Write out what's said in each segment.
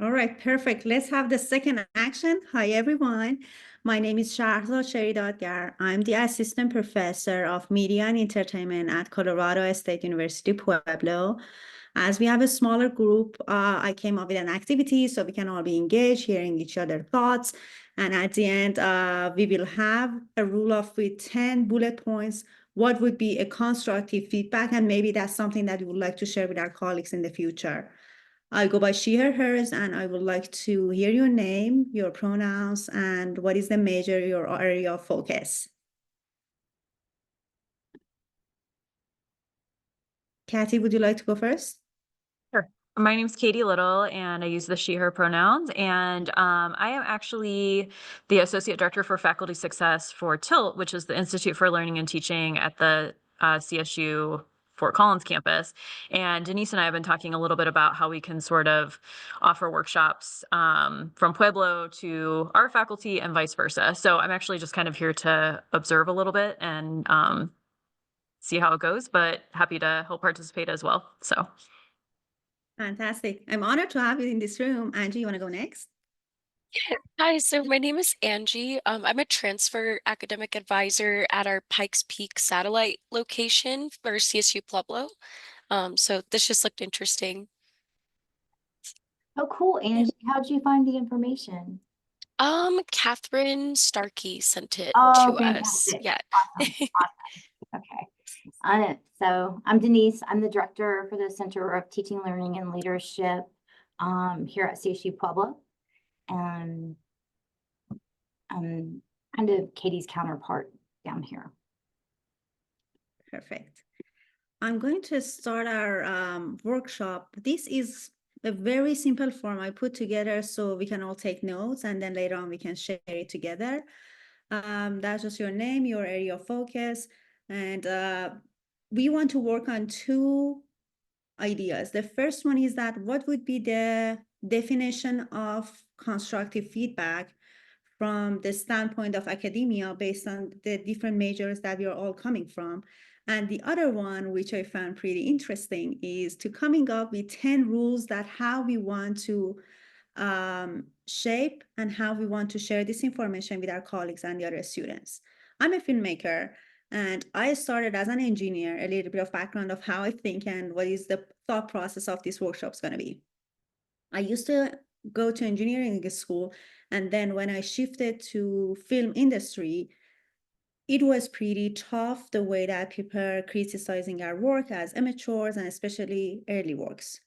All right, perfect. Let's have the second action. Hi, everyone. My name is Shahrzad Dadgar. I'm the assistant professor of media and entertainment at Colorado State University, Pueblo. As we have a smaller group, I came up with an activity so we can all be engaged, hearing each other's thoughts. And at the end, we will have a rule of with 10 bullet points. What would be a constructive feedback? And maybe that's something that we would like to share with our colleagues in the future. I go by she, her, hers, and I would like to hear your name, your pronouns, and what is the major, your area of focus. Kathy, would you like to go first? Sure. My name is Katie Little, and I use the she, her pronouns. And I am actually the Associate Director for Faculty Success for TILT, which is the Institute for Learning and Teaching at the CSU Fort Collins campus. And Denise and I have been talking a little bit about how we can sort of offer workshops from Pueblo to our faculty and vice versa. So I'm actually just kind of here to observe a little bit and see how it goes, but happy to help participate as well. So. Fantastic. I'm honored to have you in this room. Angie, you want to go next? Hi, so my name is Angie. I'm a transfer academic advisor at our Pikes Peak satellite location for CSU Pueblo. So this just looked interesting. Oh, cool, Angie. How'd you find the information? Catherine Starkey sent it Oh, to fantastic. us. Yeah. Awesome. Okay. So I'm Denise. I'm the director for the Center of Teaching, Learning, and Leadership here at CSU Pueblo. And I'm kind of Katie's counterpart down here. Perfect. I'm going to start our workshop. This is a very simple form I put together so we can all take notes, and then later on we can share it together. That's just your name, your area of focus, and we want to work on two ideas. The first one is that what would be the definition of constructive feedback from the standpoint of academia based on the different majors that we are all coming from. And the other one, which I found pretty interesting, is to coming up with 10 rules that how we want to shape and how we want to share this information with our colleagues and the other students. I'm a filmmaker, and I started as an engineer, a little bit of background of how I think and what is the thought process of this workshop is going to be. I used to go to engineering school, and then when I shifted to film industry, it was pretty tough the way that people are criticizing our work as amateurs and especially early works.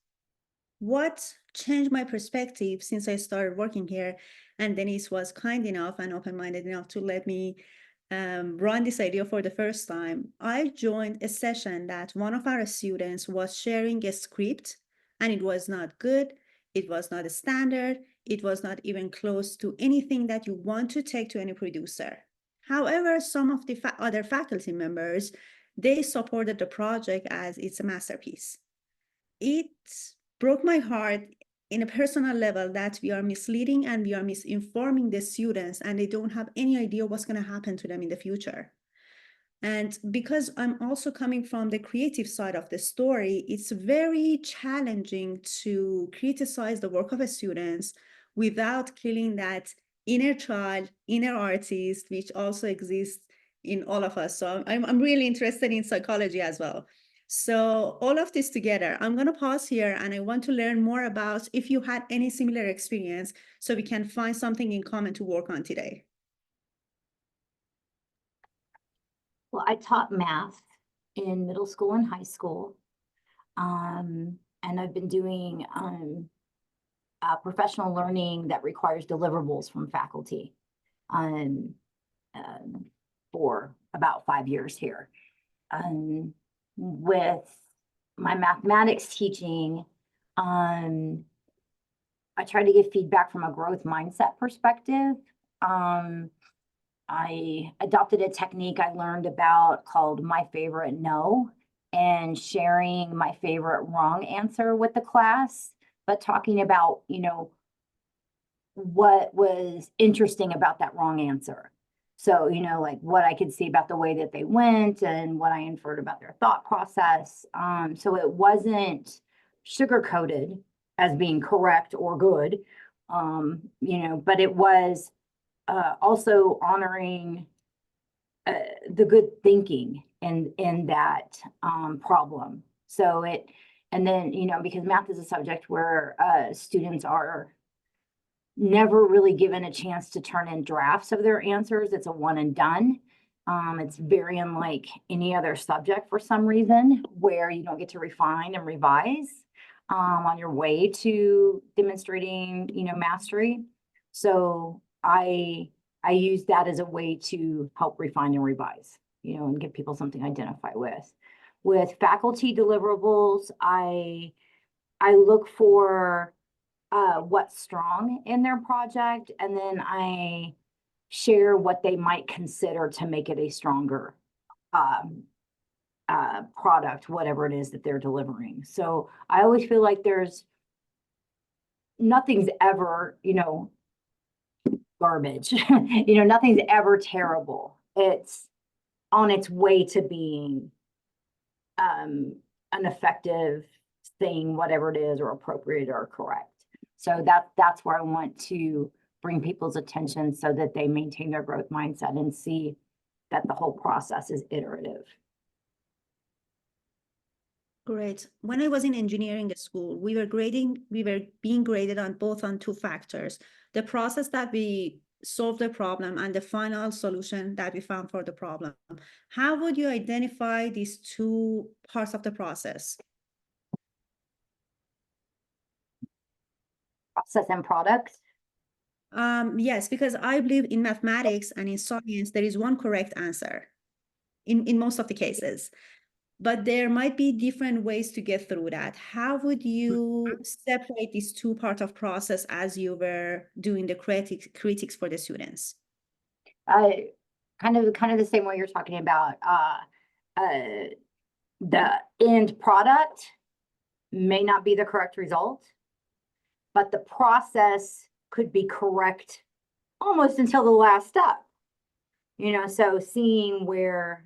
What changed my perspective since I started working here, and Denise was kind enough and open-minded enough to let me run this idea for the first time. I joined a session that one of our students was sharing a script, and it was not good. It was not a standard. It was not even close to anything that you want to take to any producer. However, some of the other faculty members, they supported the project as it's a masterpiece. It broke my heart in a personal level that we are misleading and we are misinforming the students, and they don't have any idea what's going to happen to them in the future. And because I'm also coming from the creative side of the story, it's very challenging to criticize the work of a student without killing that inner child, inner artist, which also exists in all of us. So I'm really interested in psychology as well. So all of this together, I'm going to pause here, and I want to learn more about if you had any similar experience so we can find something in common to work on today. Well, I taught math in middle school and high school. And I've been doing professional learning that requires deliverables from faculty for about 5 years here. With my mathematics teaching, I try to give feedback from a growth mindset perspective. I adopted a technique I learned about called my favorite no, and sharing my favorite wrong answer with the class, but talking about, what was interesting about that wrong answer. So, like what I could see about the way that they went and what I inferred about their thought process. So it wasn't sugar-coated as being correct or good, but it was also honoring the good thinking in that problem. So and then, because math is a subject where students are never really given a chance to turn in drafts of their answers. It's a one and done. It's very unlike any other subject for some reason, where you don't get to refine and revise on your way to demonstrating, mastery. So I use that as a way to help refine and revise, and give people something to identify with. With faculty deliverables, I look for what's strong in their project, and then I share what they might consider to make it a stronger product, whatever it is that they're delivering. So I always feel like nothing's ever, garbage. Nothing's ever terrible. It's on its way to being an effective thing, whatever it is, or appropriate or correct. So that's where I want to bring people's attention, so that they maintain their growth mindset and see that the whole process is iterative. Great. When I was in engineering school, we were being graded on two factors: the process that we solved the problem and the final solution that we found for the problem. How would you identify these two parts of the process? Process and product? Yes, because I believe in mathematics and in science, there is one correct answer in most of the cases, but there might be different ways to get through that. How would you separate these two parts of process as you were doing the critiques for the students? Kind of the same way you're talking about. The end product may not be the correct result, but the process could be correct almost until the last step. So seeing where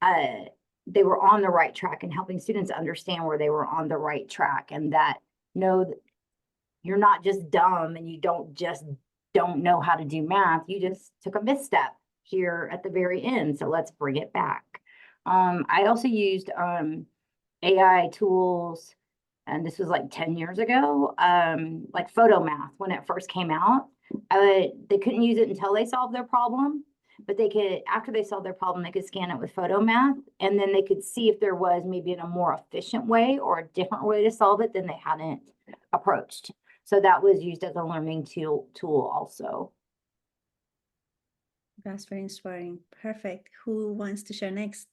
they were on the right track, and helping students understand where they were on the right track, and that you're not just dumb and you don't know how to do math. You just took a misstep here at the very end. So let's bring it back. I also used AI tools, and this was like 10 years ago, like photo math when it first came out. They couldn't use it until they solved their problem, but after they solved their problem, they could scan it with photo math, and then they could see if there was maybe a more efficient way or a different way to solve it than they hadn't approached. So that was used as a learning tool also. That's very inspiring. Perfect. Who wants to share next?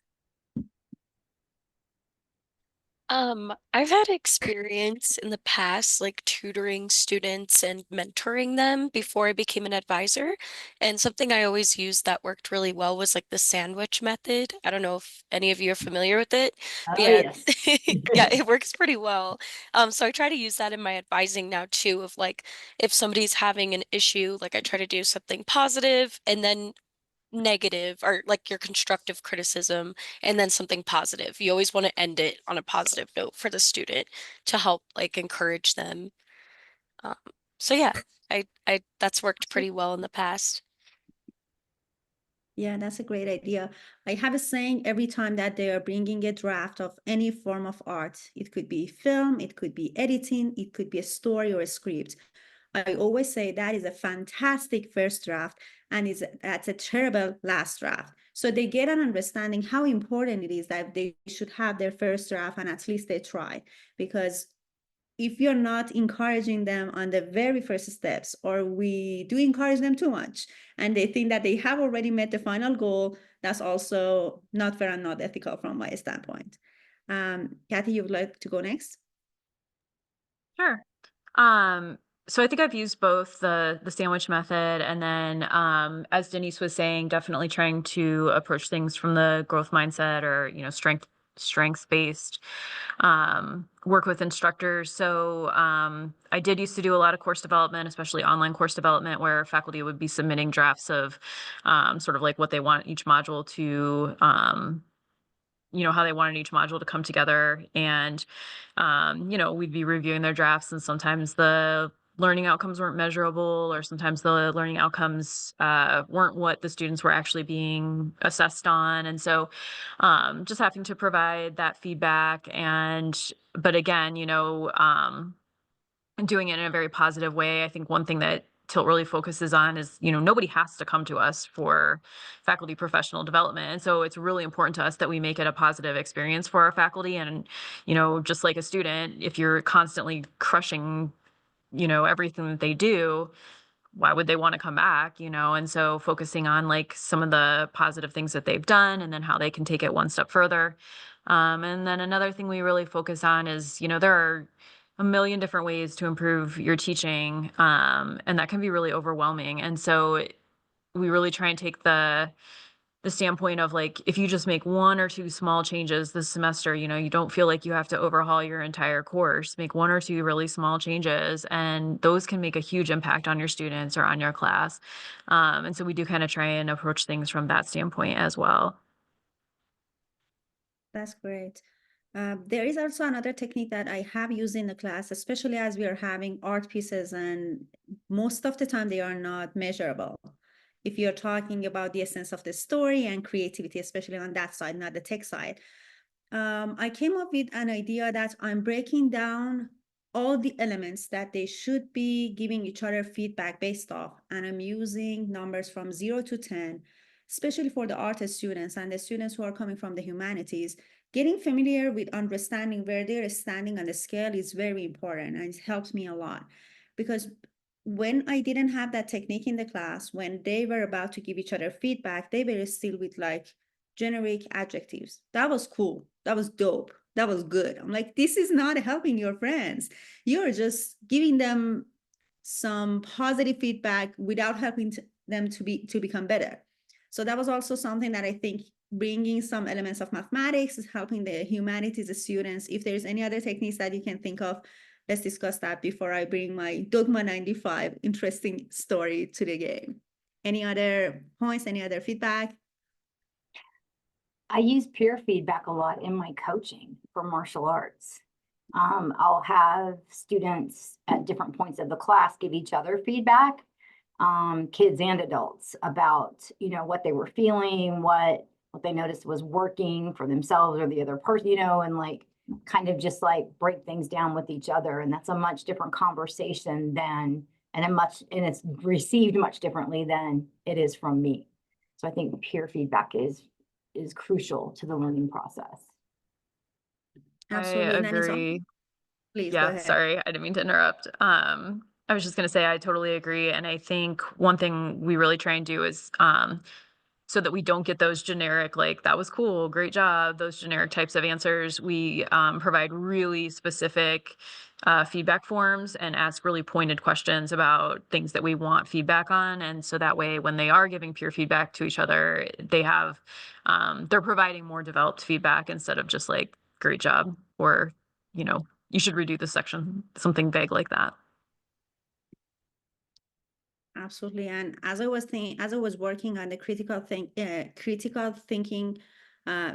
I've had experience in the past, like tutoring students and mentoring them before I became an advisor. And something I always used that worked really well was like the sandwich method. I don't know if any of you are familiar with it. But yeah, Yes. yeah, it works pretty well. So I try to use that in my advising now too, of like if somebody's having an issue, like I try to do something positive and then negative, or like your constructive criticism, and then something positive. You always want to end it on a positive note for the student to help like encourage them. Um, so yeah, I that's worked pretty well in the past. Yeah, that's a great idea. I have a saying: every time that they are bringing a draft of any form of art, it could be film, it could be editing, it could be a story or a script, I always say that is a fantastic first draft, and that's a terrible last draft. So they get an understanding how important it is that they should have their first draft, and at least they try. Because if you're not encouraging them on the very first steps, or we do encourage them too much and they think that they have already met the final goal, that's also not fair and not ethical from my standpoint. Kathy, you would like to go next? Sure. So I think I've used both the sandwich method, and then as Denise was saying, definitely trying to approach things from the growth mindset, or strengths based work with instructors. So I did used to do a lot of course development, especially online course development, where faculty would be submitting drafts of sort of like what they want each module to how they wanted each module to come together. And, we'd be reviewing their drafts, and sometimes the learning outcomes weren't measurable, or sometimes the learning outcomes weren't what the students were actually being assessed on. And so just having to provide that feedback, but again, doing it in a very positive way. I think one thing that Tilt really focuses on is, nobody has to come to us for faculty professional development. And so it's really important to us that we make it a positive experience for our faculty. And, just like a student, if you're constantly crushing, everything that they do, why would they want to come back, And so focusing on like some of the positive things that they've done, and then how they can take it one step further. And then another thing we really focus on is, there are a million different ways to improve your teaching, and that can be really overwhelming. And so we really try and take the standpoint of like, if you just make one or two small changes this semester, you don't feel like you have to overhaul your entire course. Make one or two really small changes, and those can make a huge impact on your students or on your class. And so we do kind of try and approach things from that standpoint as well. That's great. There is also another technique that I have used in the class, especially as we are having art pieces, and most of the time they are not measurable. If you're talking about the essence of the story and creativity, especially on that side, not the tech side, I came up with an idea that I'm breaking down all the elements that they should be giving each other feedback based off, and I'm using numbers from 0 to 10, especially for the art students and the students who are coming from the humanities. Getting familiar with understanding where they're standing on the scale is very important, and it helps me a lot, because when I didn't have that technique in the class, when they were about to give each other feedback, they were still with like generic adjectives. That was cool. That was dope. That was good. I'm like, this is not helping your friends. You're just giving them some positive feedback without helping them to become better. So that was also something that I think bringing some elements of mathematics is helping the humanities students. If there's any other techniques that you can think of, let's discuss that before I bring my Dogma 95 interesting story to the game. Any other points, any other feedback? I use peer feedback a lot in my coaching for martial arts. I'll have students at different points of the class give each other feedback, kids and adults, about, what they were feeling, what they noticed was working for themselves or the other person, and like kind of just like break things down with each other. And that's a much different conversation and it's received much differently than it is from me. So I think peer feedback is crucial to the learning process. Absolutely. I agree. Please go Yeah, ahead. sorry, I didn't mean to interrupt. I was just gonna say I totally agree, and I think one thing we really try and do is so that we don't get those generic, like, that was cool, great job, those generic types of answers. We provide really specific feedback forms and ask really pointed questions about things that we want feedback on. And so that way, when they are giving peer feedback to each other, they're providing more developed feedback instead of just like, great job, or, you should redo this section, something vague like that. Absolutely. And as I was working on the critical thinking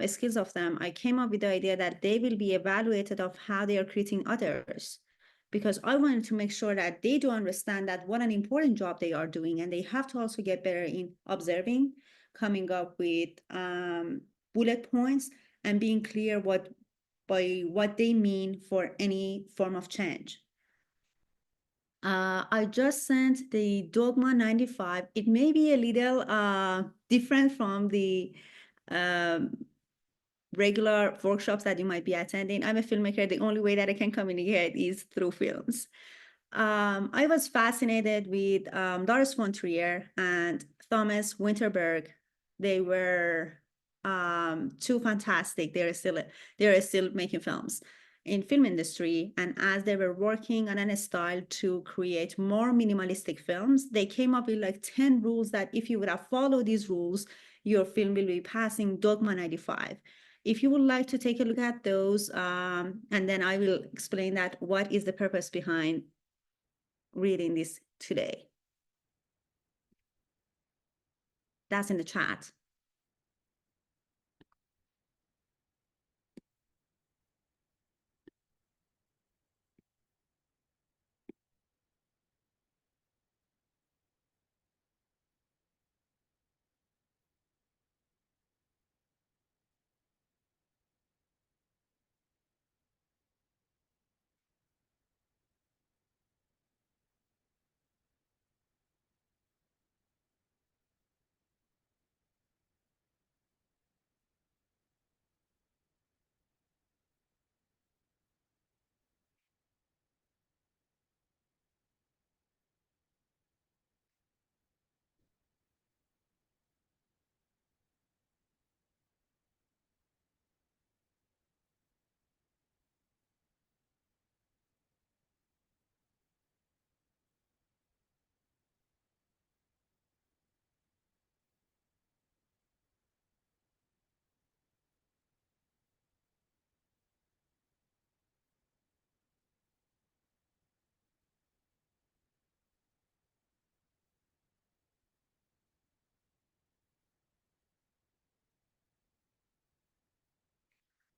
skills of them, I came up with the idea that they will be evaluated of how they are treating others, because I wanted to make sure that they do understand that what an important job they are doing, and they have to also get better in observing, coming up with bullet points, and being clear by what they mean for any form of change. I just sent the Dogma 95. It may be a little different from the regular workshops that you might be attending. I'm a filmmaker. The only way that I can communicate is through films. I was fascinated with Doris von Trier and Thomas Winterberg. They were two fantastic. They're still making films in film industry, and as they were working on a style to create more minimalistic films, they came up with like 10 rules that if you would have followed these rules, your film will be passing Dogma 95. If you would like to take a look at those, and then I will explain that what is the purpose behind reading this today. That's in the chat.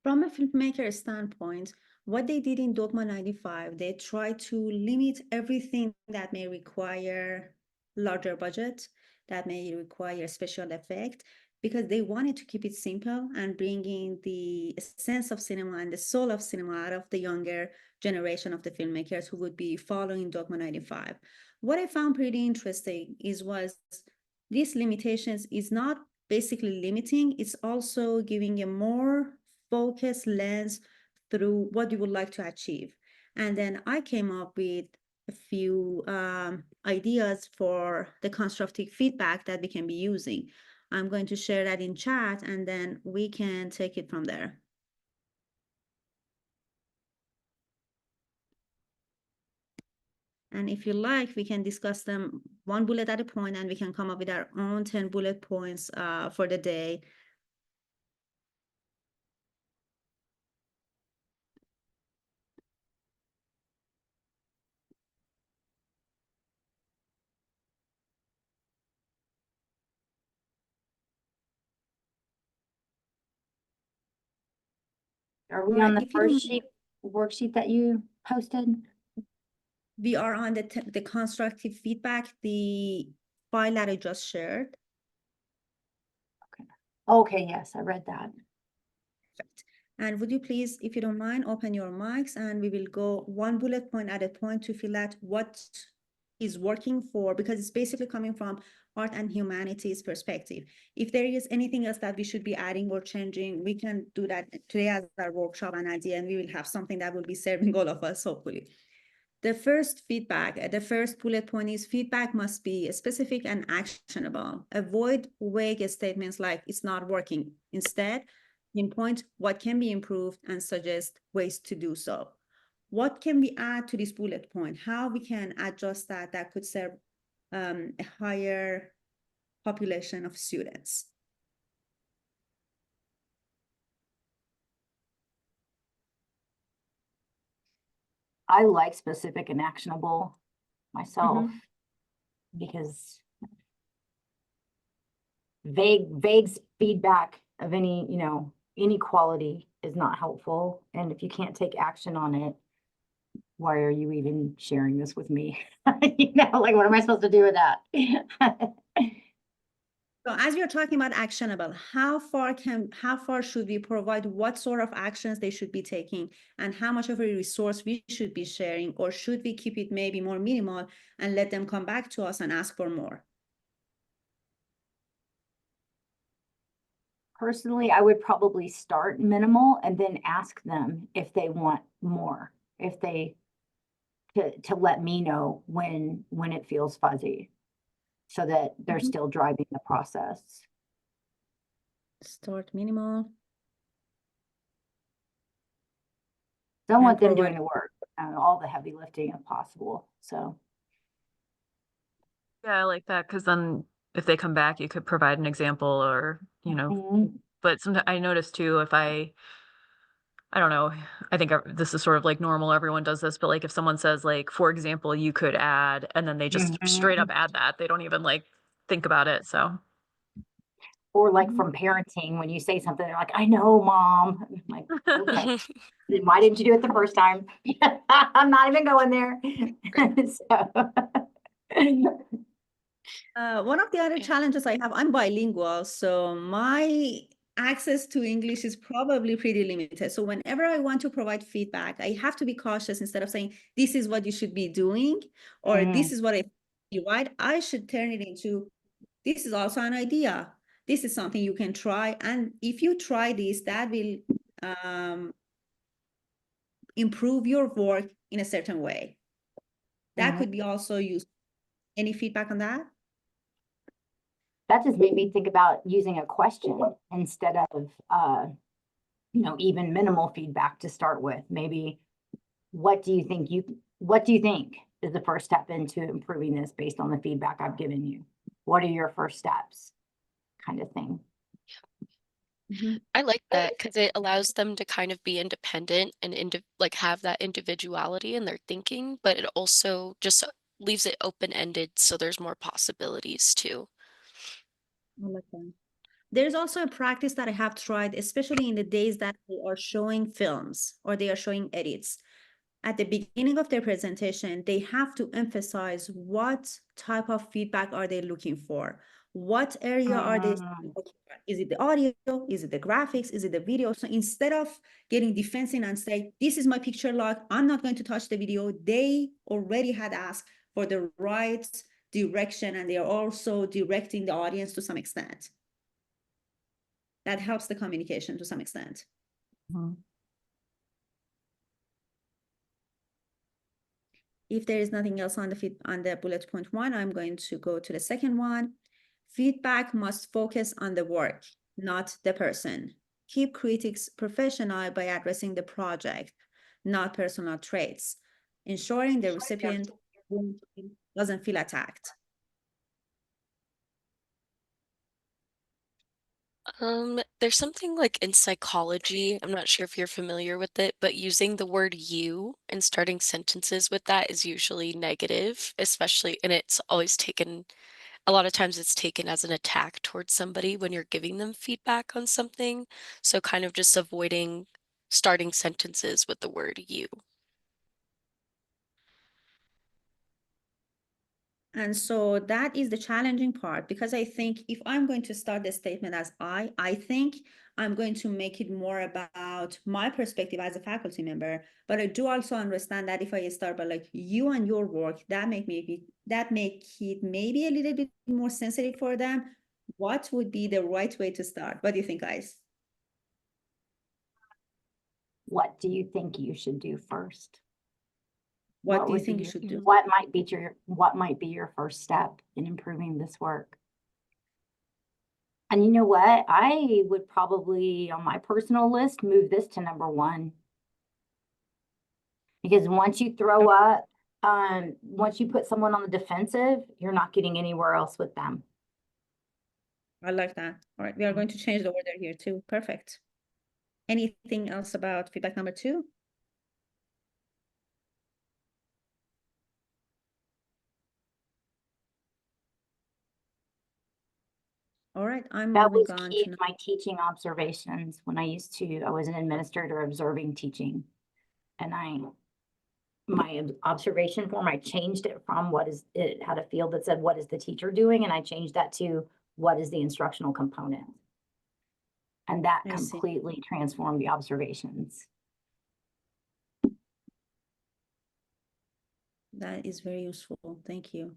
From a filmmaker standpoint, what they did in Dogma 95, they tried to limit everything that may require larger budget, that may require special effect, because they wanted to keep it simple and bring in the sense of cinema and the soul of cinema out of the younger generation of the filmmakers who would be following Dogma 95. What I found pretty interesting was these limitations is not basically limiting, it's also giving a more focused lens through what you would like to achieve. And then I came up with a few ideas for the constructive feedback that we can be using. I'm going to share that in chat and then we can take it from there. And if you like, we can discuss them one bullet at a point and we can come up with our own 10 bullet points for the day. Are we Right, on the if you don't first worksheet that you posted? We are on the constructive feedback, the file that I just shared. Okay, yes, I read that. Perfect. And would you please, if you don't mind, open your mics and we will go one bullet point at a point to fill out what is working for, because it's basically coming from art and humanities perspective. If there is anything else that we should be adding or changing, we can do that today as our workshop and idea, and we will have something that will be serving all of us, hopefully. The first feedback, the first bullet point is feedback must be specific and actionable. Avoid vague statements like it's not working. Instead, pinpoint what can be improved and suggest ways to do so. What can we add to this bullet point? How we can adjust that could serve a higher population of students? I like specific and actionable myself because vague feedback of any, any quality is not helpful. And if you can't take action on it, why are you even sharing this with me? Like, what am I supposed to do with that? So as you're talking about actionable, how far should we provide, what sort of actions they should be taking, and how much of a resource we should be sharing, or should we keep it maybe more minimal and let them come back to us and ask for more? Personally, I would probably start minimal and then ask them if they want more, if they to let me know when it feels fuzzy, so that they're still driving the process. Start minimal. Don't want them doing the work, all the heavy lifting if possible. So Yeah, I like that, because then if they come back, you could provide an example or, but sometimes I notice too, if I don't know, I think this is sort of like normal, everyone does this, but like if someone says like, for example, you could add, and then they just straight up add that, they don't even like think about it, so. Or like from parenting, when you say something, they're like, I know, Mom. I'm like, okay, then why didn't you do it the first time? I'm not even going there. One of the other challenges I have, I'm bilingual, so my access to English is probably pretty limited. So whenever I want to provide feedback, I have to be cautious. Instead of saying, this is what you should be doing, or this is what I think, right? I should turn it into, this is also an idea. This is something you can try. And if you try this, that will improve your work in a certain way. That could be also used. Any feedback on that? That just made me think about using a question instead of, even minimal feedback to start with. Maybe, what do you think is the first step into improving this based on the feedback I've given you? What are your first steps? Kind of thing. I like that because it allows them to kind of be independent and have that individuality in their thinking, but it also just leaves it open-ended so there's more possibilities too. I like that. There's also a practice that I have tried, especially in the days that they are showing films or they are showing edits. At the beginning of their presentation, they have to emphasize what type of feedback are they looking for? What area are they looking for? Is it the audio? Is it the graphics? Is it the video? So instead of getting defensive and say, this is my picture log, I'm not going to touch the video, they already had asked for the right direction, and they are also directing the audience to some extent. That helps the communication to some extent. If there is nothing else on the bullet point 1, I'm going to go to the second one. Feedback must focus on the work, not the person. Keep critics professional by addressing the project, not personal traits, ensuring the recipient doesn't feel attacked. There's something like in psychology, I'm not sure if you're familiar with it, but using the word you and starting sentences with that is usually negative, especially, and it's always taken, a lot of times it's taken as an attack towards somebody when you're giving them feedback on something. So kind of just avoiding starting sentences with the word you. And so that is the challenging part, because I think if I'm going to start the statement as I think, I'm going to make it more about my perspective as a faculty member. But I do also understand that if I start by like you and your work, that make it maybe a little bit more sensitive for them. What would be the right way to start? What do you think, guys? What do you think you should do first? What do you would think be you should do? What might be your first step in improving this work? And you know what? I would probably, on my personal list, move this to number 1. Because once you throw up, once you put someone on the defensive, you're not getting anywhere else with them. I like that. All right, we are going to change the order here too. Perfect. Anything else about feedback number 2? All right, I'm That was moving on key to to my teaching observations when I was an administrator observing teaching. And my observation form, I changed it from it had a field that said, what is the teacher doing? And I changed that to what is the instructional component? And that completely transformed the observations. That is very useful. Thank you.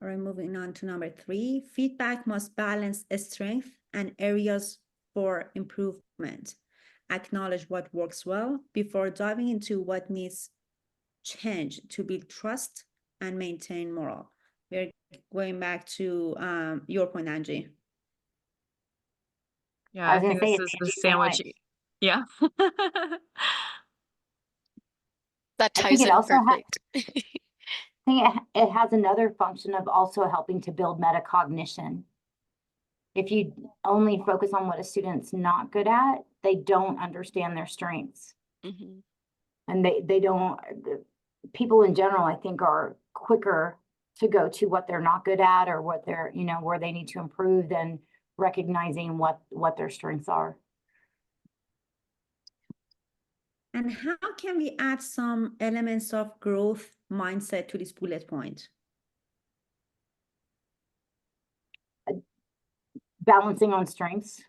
All right, moving on to number 3. Feedback must balance strength and areas for improvement. Acknowledge what works well before diving into what needs change to build trust and maintain morale. We're going back to your point, Angie. Yeah, I think this is the sandwich. Yeah. That ties in perfect. I think it has another function of also helping to build metacognition. If you only focus on what a student's not good at, they don't understand their strengths. And they don't, people in general, I think, are quicker to go to what they're not good at or what they're, where they need to improve than recognizing what their strengths are. And how can we add some elements of growth mindset to this bullet point? Balancing on strengths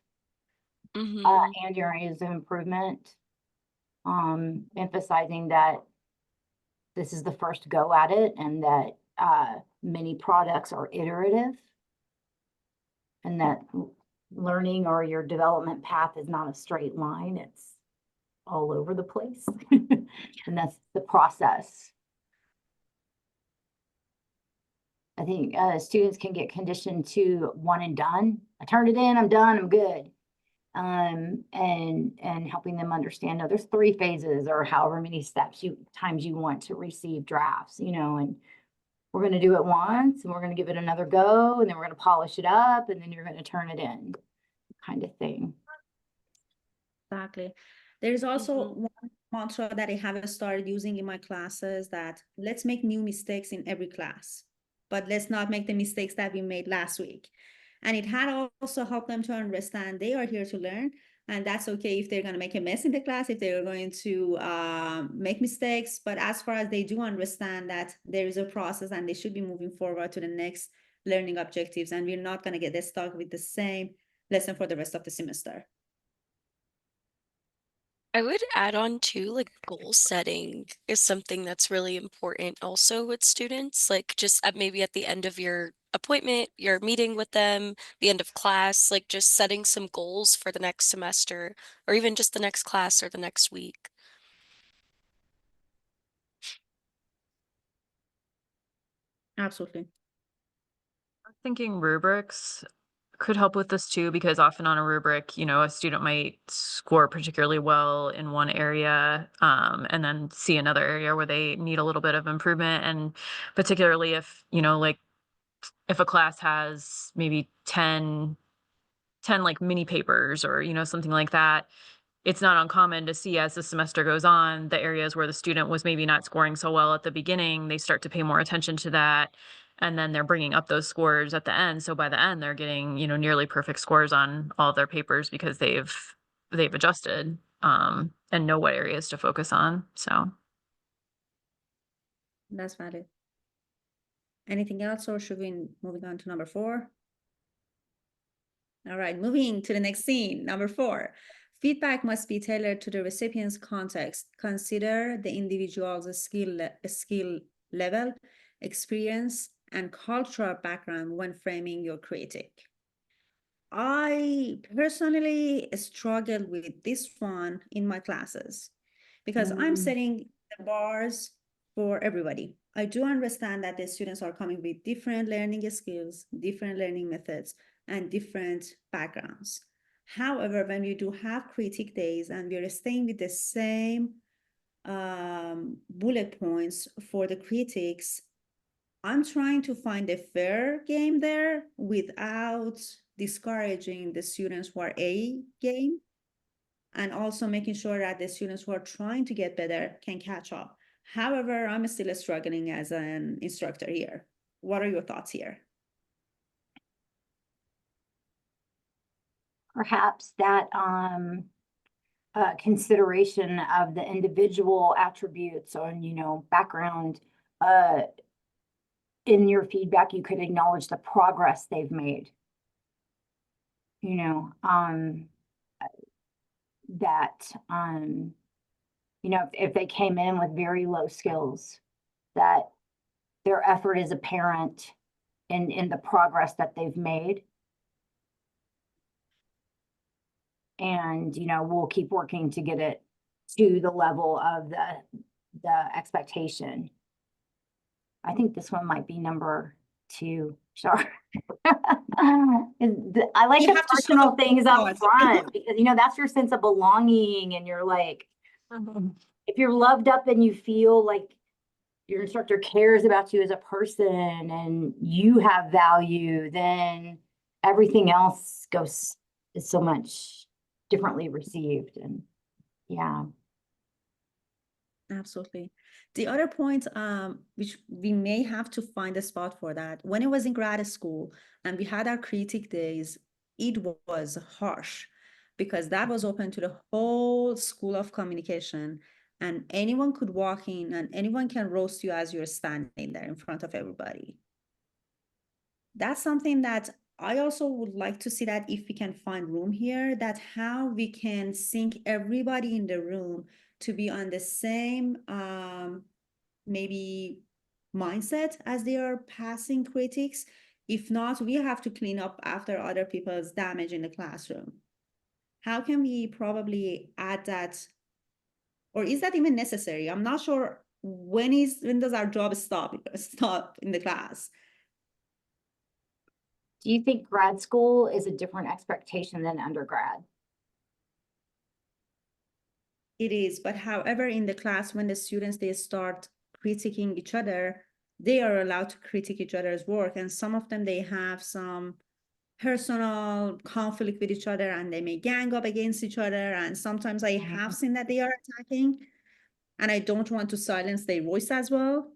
and your areas of improvement. Emphasizing that this is the first go at it and that many products are iterative and that learning or your development path is not a straight line. It's all over the place. And that's the process. I think students can get conditioned to one and done. I turned it in, I'm done, I'm good. And helping them understand, no, there's 3 phases or however many times you want to receive drafts, and we're going to do it once and we're going to give it another go and then we're going to polish it up and then you're going to turn it in, kind of thing. Exactly. There's also one mantra that I have started using in my classes, that let's make new mistakes in every class, but let's not make the mistakes that we made last week. And it had also helped them to understand they are here to learn, and that's okay if they're going to make a mess in the class, if they're going to make mistakes. But as far as they do understand that there is a process and they should be moving forward to the next learning objectives, and we're not going to get stuck with the same lesson for the rest of the semester. I would add on too, like goal setting is something that's really important also with students, like just maybe at the end of your appointment, your meeting with them, the end of class, like just setting some goals for the next semester or even just the next class or the next week. Absolutely. Thinking rubrics could help with this too, because often on a rubric, you know, a student might score particularly well in one area, and then see another area where they need a little bit of improvement. And particularly if, you know, like if a class has maybe 10 like mini papers or, you know, something like that, it's not uncommon to see as the semester goes on, the areas where the student was maybe not scoring so well at the beginning, they start to pay more attention to that. And then they're bringing up those scores at the end. So by the end, they're getting, you know, nearly perfect scores on all of their papers because they've adjusted, and know what areas to focus on. So That's valid. Anything else, or should we moving on to number 4? All right, moving to the next scene, number 4. Feedback must be tailored to the recipient's context. Consider the individual's skill level, experience, and cultural background when framing your critique. I personally struggled with this one in my classes because I'm setting the bars for everybody. I do understand that the students are coming with different learning skills, different learning methods, and different backgrounds. However, when we do have critique days and we're staying with the same bullet points for the critics, I'm trying to find a fair game there without discouraging the students who are A game, and also making sure that the students who are trying to get better can catch up. However, I'm still struggling as an instructor here. What are your thoughts here? Perhaps that consideration of the individual attributes on, you know, background, in your feedback, you could acknowledge the progress they've made. You know, that, you know, if they came in with very low skills, that their effort is apparent in the progress that they've made. And, you know, we'll keep working to get it to the level of the expectation. I think this one might be number 2. Sure. I like the personal things up front because, you know, that's your sense of belonging, and you're like, if you're loved up and you feel like your instructor cares about you as a person and you have value, then everything else is so much differently received. And yeah. Absolutely. The other point, which we may have to find a spot for that, when I was in grad school and we had our critique days, it was harsh because that was open to the whole school of communication, and anyone could walk in and anyone can roast you as you're standing there in front of everybody. That's something that I also would like to see, that if we can find room here, that how we can sync everybody in the room to be on the same maybe mindset as they are passing critiques. If not, we have to clean up after other people's damage in the classroom. How can we probably add that, or is that even necessary? I'm not sure. When does our job stop in the class? Do you think grad school is a different expectation than undergrad? It is, but however, in the class, when the students, they start critiquing each other, they are allowed to critique each other's work. And some of them, they have some personal conflict with each other and they may gang up against each other. And sometimes I have seen that they are attacking, and I don't want to silence their voice as well.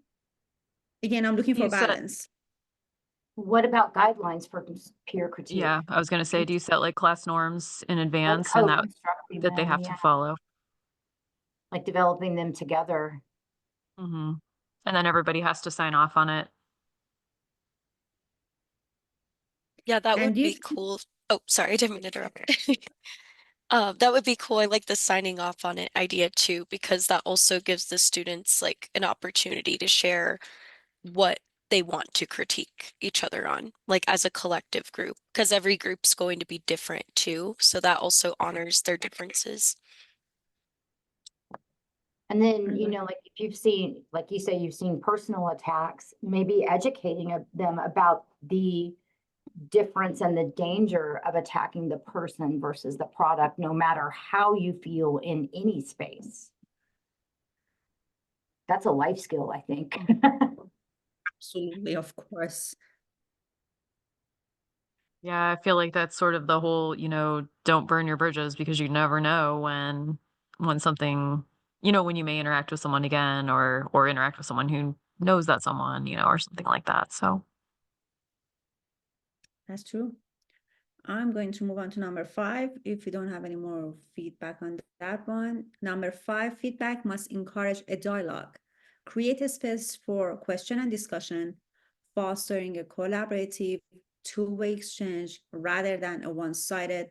Again, I'm looking for balance. What about guidelines for peer critique? Yeah, I was gonna say, do you set like class norms in Like advance and co-constructing that they them, have yeah, to follow? like developing them together. Hmm. And then everybody has to sign off on it. Yeah, that And would do you be cool. Oh, sorry, I didn't mean to interrupt. That would be cool. I like the signing off on it idea too, because that also gives the students like an opportunity to share what they want to critique each other on, like as a collective group, because every group's going to be different too. So that also honors their differences. And then, Mhm. like if you've seen, like you say, you've seen personal attacks, maybe educating them about the difference and the danger of attacking the person versus the product, no matter how you feel in any space. That's a life skill, I think. Absolutely, of course. Yeah, I feel like that's sort of the whole, don't burn your bridges because you never know when something, when you may interact with someone again or interact with someone who knows that someone, or something like that. So That's true. I'm going to move on to number 5 if we don't have any more feedback on that one. Number 5, feedback must encourage a dialogue. Create a space for question and discussion, fostering a collaborative, two-way exchange rather than a one-sided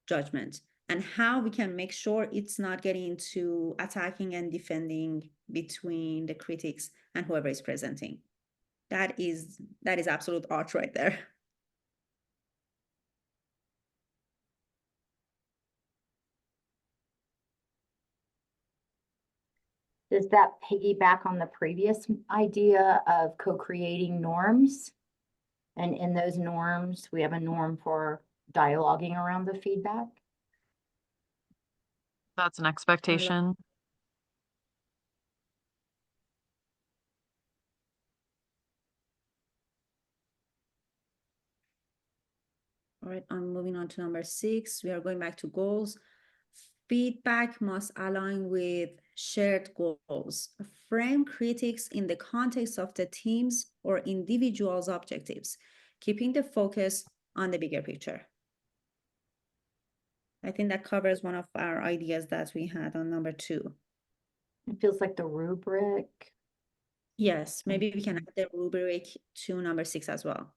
judgment. And how we can make sure it's not getting into attacking and defending between the critics and whoever is presenting. That is absolute art right there. Does that piggyback on the previous idea of co-creating norms? And in those norms, we have a norm for dialoguing around the feedback. that's an expectation. All right, I'm moving on to number 6. We are going back to goals. Feedback must align with shared goals. Frame critics in the context of the team's or individual's objectives, keeping the focus on the bigger picture. I think that covers one of our ideas that we had on number 2. It feels like the rubric. Yes, maybe we can add the rubric to number 6 as well.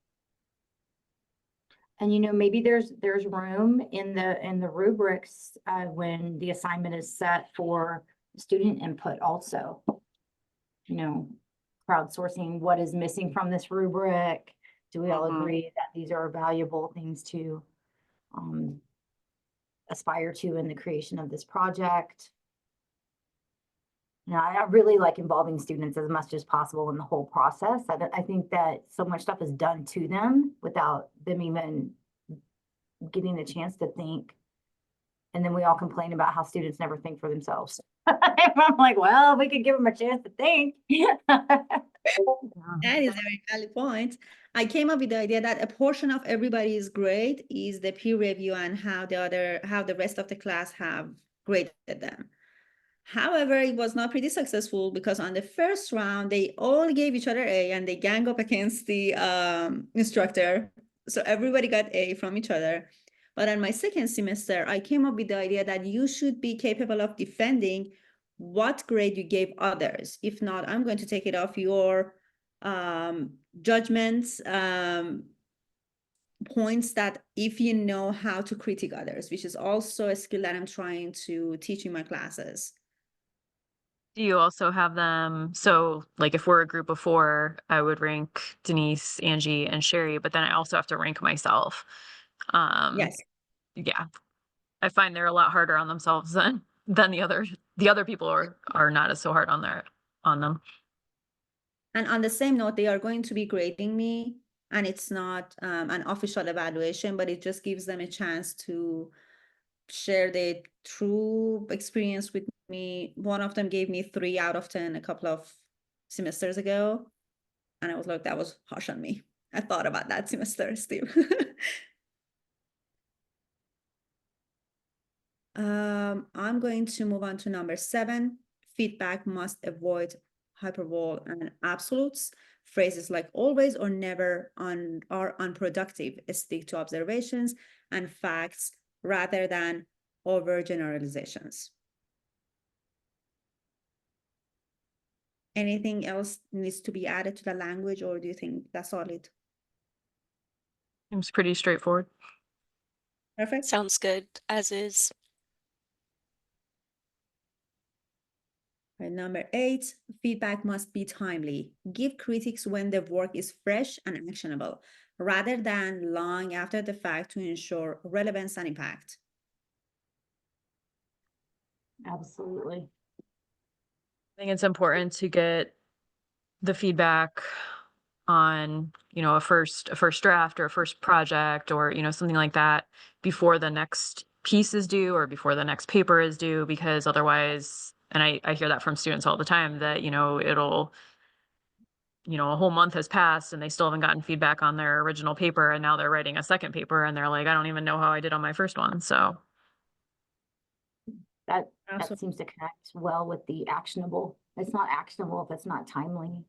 And maybe there's room in the rubrics when the assignment is set for student input also. Crowdsourcing what is missing from this rubric. Do we all agree that these are valuable things to aspire to in the creation of this project? I really like involving students as much as possible in the whole process. I think that so much stuff is done to them without them even getting the chance to think. And then we all complain about how students never think for themselves. I'm like, well, we could give them a chance to think. That is a very valid point. I came up with the idea that a portion of everybody's grade is the peer review and how the rest of the class have graded them. However, it was not pretty successful because on the first round, they all gave each other A and they gang up against the instructor. So everybody got A from each other. But on my second semester, I came up with the idea that you should be capable of defending what grade you gave others. If not, I'm going to take it off your judgments, points that if you know how to critique others, which is also a skill that I'm trying to teach in my classes. Do you also have them? So, like, if we're a group of 4, I would rank Denise, Angie, and Sherry, but then I also have to rank myself. Yes. Yeah, I find they're a lot harder on themselves than the other people are not as so hard on them. And on the same note, they are going to be grading me, and it's not an official evaluation, but it just gives them a chance to share their true experience with me. One of them gave me 3 out of 10 a couple of semesters ago, and I was like, that was harsh on me. I thought about that semester, Steve. I'm going to move on to number 7. Feedback must avoid hyperbole, and absolutes. Phrases like always or never are unproductive. Stick to observations and facts rather than overgeneralizations. Anything else needs to be added to the language, or do you think that's solid? Seems pretty straightforward. Perfect. Sounds good, as is. Right, number 8, feedback must be timely. Give critiques when the work is fresh and actionable, rather than long after the fact to ensure relevance and impact. Absolutely. I think it's important to get the feedback on, a first draft or a first project or, something like that before the next piece is due or before the next paper is due, because otherwise, and I hear that from students all the time, that, it'll, a whole month has passed and they still haven't gotten feedback on their original paper, and now they're writing a second paper and they're like, I don't even know how I did on my first one. So That Absolutely. seems to connect well with the actionable. It's not actionable if it's not timely.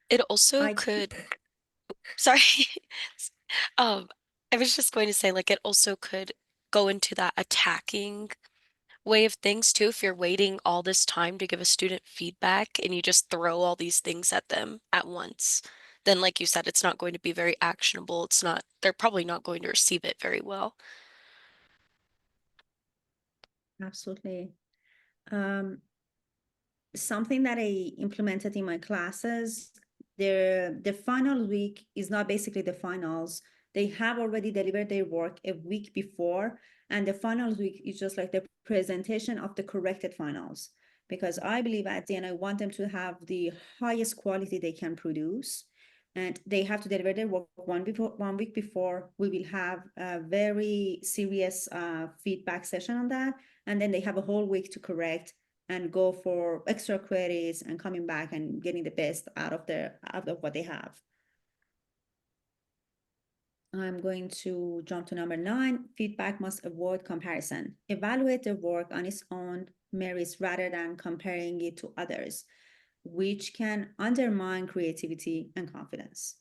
It also I could, sorry. I was just going to say, like, it also could go into that attacking way of things too. If you're waiting all this time to give a student feedback and you just throw all these things at them at once, then like you said, it's not going to be very actionable. They're probably not going to receive it very well. Absolutely. Something that I implemented in my classes, the final week is not basically the finals. They have already delivered their work a week before, and the finals week is just like the presentation of the corrected finals. Because I believe at the end, I want them to have the highest quality they can produce, and they have to deliver their work 1 week before. We will have a very serious feedback session on that, and then they have a whole week to correct and go for extra queries and coming back and getting the best out of what they have. I'm going to jump to number 9. Feedback must avoid comparison. Evaluate the work on its own merits rather than comparing it to others, which can undermine creativity and confidence.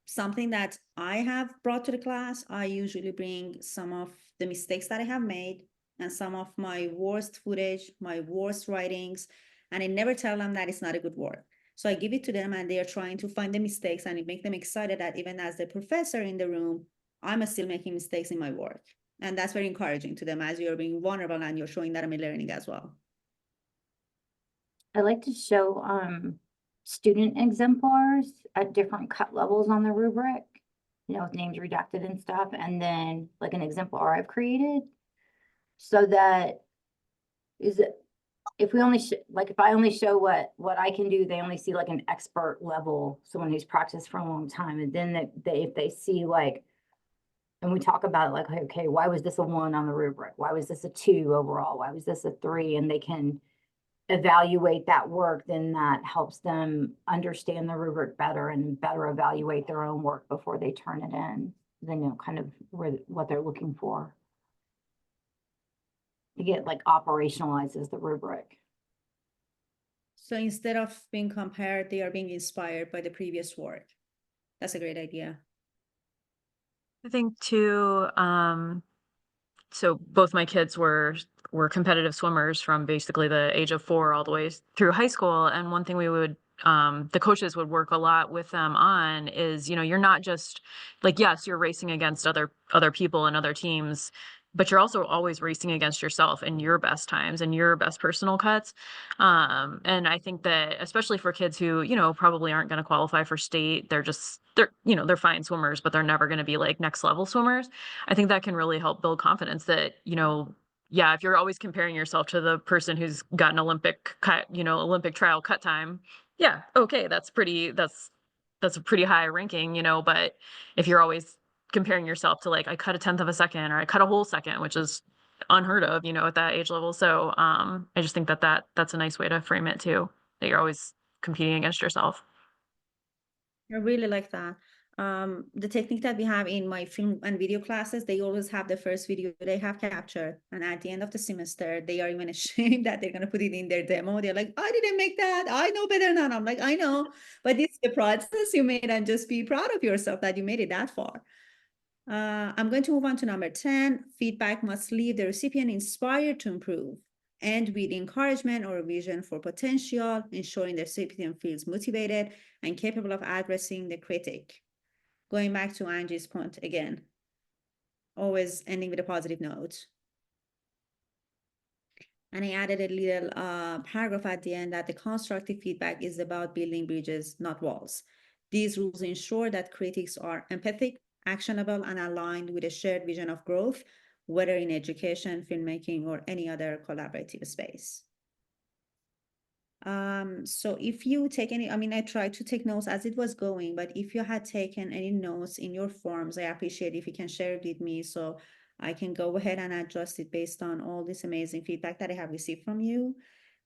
Something that I have brought to the class, I usually bring some of the mistakes that I have made and some of my worst footage, my worst writings, and I never tell them that it's not a good work. So I give it to them and they are trying to find the mistakes, and it makes them excited that even as the professor in the room, I'm still making mistakes in my work. And that's very encouraging to them as you're being vulnerable and you're showing that I'm learning as well. I like to show student exemplars at different cut levels on the rubric, with names redacted and stuff, and then like an exemplar I've created, so that if we only if I only show what I can do, they only see like an expert level, someone who's practiced for a long time, and then if they see like, and we talk about it like, okay, why was this a 1 on the rubric? Why was this a 2 overall? Why was this a 3? And they can evaluate that work, then that helps them understand the rubric better and better evaluate their own work before they turn it in. They know kind of what they're looking for. To get like operationalizes the rubric. So instead of being compared, they are being inspired by the previous work. That's a great idea. I think too, so both my kids were competitive swimmers from basically the age of 4 all the way through high school. And one thing we would the coaches would work a lot with them on is, you're not just like, yes, you're racing against other people and other teams, but you're also always racing against yourself and your best times and your best personal cuts. And I think that especially for kids who, probably aren't going to qualify for state, they're fine swimmers, but they're never going to be like next level swimmers. I think that can really help build confidence that, yeah, if you're always comparing yourself to the person who's got an Olympic trial cut time, yeah, okay, that's a pretty high ranking, but if you're always comparing yourself to like, I cut a 10th of a second or I cut a whole second, which is unheard of, at that age level. So I just think that's a nice way to frame it too, that you're always competing against yourself. I really like that. The technique that we have in my film and video classes, they always have the first video they have captured. And at the end of the semester, they are even ashamed that they're going to put it in their demo. They're like, I didn't make that. I know better than I'm like, I know, but it's the process you made, and just be proud of yourself that you made it that far. I'm going to move on to number 10. Feedback must leave the recipient inspired to improve, and with encouragement or vision for potential, ensuring the recipient feels motivated and capable of addressing the critic. Going back to Angie's point again, always ending with a positive note. And I added a little paragraph at the end that the constructive feedback is about building bridges, not walls. These rules ensure that critics are empathic, actionable, and aligned with a shared vision of growth, whether in education, filmmaking, or any other collaborative space. So if you take any, I mean, I tried to take notes as it was going, but if you had taken any notes in your forms, I appreciate if you can share it with me so I can go ahead and adjust it based on all this amazing feedback that I have received from you.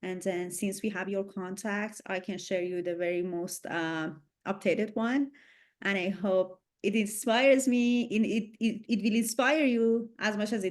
And then since we have your contacts, I can share you the very most updated one. And I hope it inspires me, it will inspire you as much as it